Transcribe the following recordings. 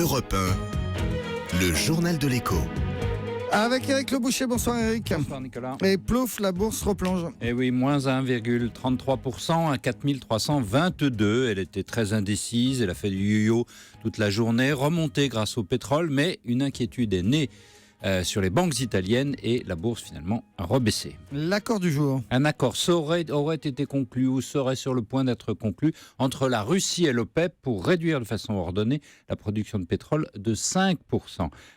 Europe 1, le journal de l'écho. Avec Eric Le Boucher, bonsoir Eric. Bonsoir Nicolas. Et plouf, la bourse replonge. Et oui, moins 1,33% à 4322. Elle était très indécise, elle a fait du yo-yo toute la journée, remontée grâce au pétrole, mais une inquiétude est née sur les banques italiennes et la bourse finalement a rebaissé. L'accord du jour. Un accord aurait été conclu ou serait sur le point d'être conclu entre la Russie et l'OPEP pour réduire de façon ordonnée la production de pétrole de 5%.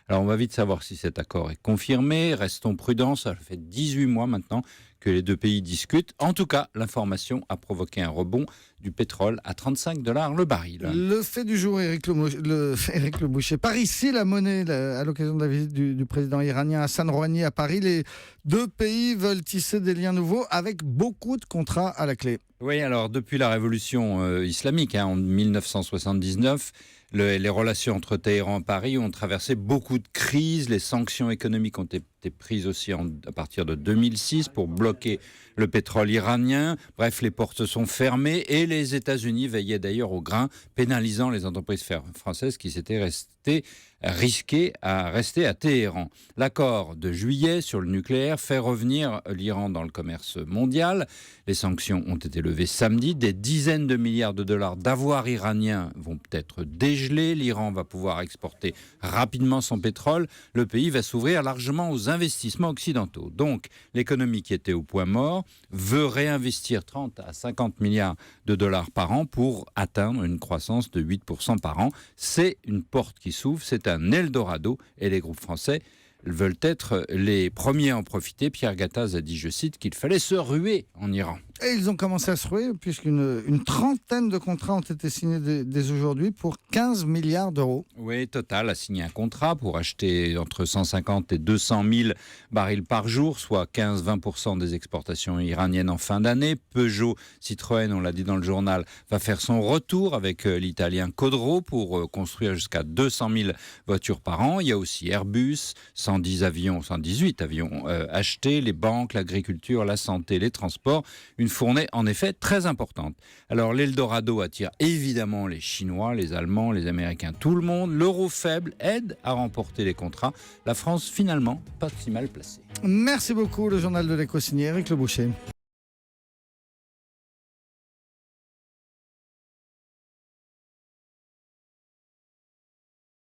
Alors on va vite savoir si cet accord est confirmé. Restons prudents, ça fait 18 mois maintenant que les deux pays discutent. En tout cas, l'information a provoqué un rebond du pétrole à $35 le baril. Le fait du jour, Eric Le Boucher. Par ici, la monnaie, à l'occasion de la visite du président iranien Hassan Rouhani à Paris, les deux pays veulent tisser des liens nouveaux avec beaucoup de contrats à la clé. Oui, alors depuis la révolution islamique en 1979, les relations entre Téhéran et Paris ont traversé beaucoup de crises. Les sanctions économiques ont été prises aussi à partir de 2006 pour bloquer le pétrole iranien. Bref, les portes sont fermées et les États-Unis veillaient d'ailleurs au grain, pénalisant les entreprises françaises qui s'étaient risquées à rester à Téhéran. L'accord de juillet sur le nucléaire fait revenir l'Iran dans le commerce mondial. Les sanctions ont été levées samedi. Des dizaines de milliards de dollars d'avoirs iraniens vont peut-être dégeler. L'Iran va pouvoir exporter rapidement son pétrole. Le pays va s'ouvrir largement aux investissements occidentaux. Donc, l'économie qui était au point mort veut réinvestir 30 à 50 milliards de dollars par an pour atteindre une croissance de 8% par an. C'est une porte qui s'ouvre, c'est un Eldorado et les groupes français veulent être les premiers à en profiter. Pierre Gattaz a dit, je cite, qu'il fallait se ruer en Iran. Et ils ont commencé à se ruer puisqu'une trentaine de contrats ont été signés dès aujourd'hui pour 15 milliards d'euros. Oui, Total a signé un contrat pour acheter entre 150 et 200 000 barils par jour, soit 15-20% des exportations iraniennes en fin d'année. Peugeot, Citroën, on l'a dit dans le journal, va faire son retour avec l'italien Codro pour construire jusqu'à 200 000 voitures par an. Il y a aussi Airbus, 118 avions achetés, les banques, l'agriculture, la santé, les transports. Une fournée en effet très importante. Alors l'Eldorado attire évidemment les Chinois, les Allemands, les Américains, tout le monde. L'euro faible aide à remporter les contrats. La France finalement pas si mal placée. Merci beaucoup, le journal de l'écho signé Eric Le Boucher.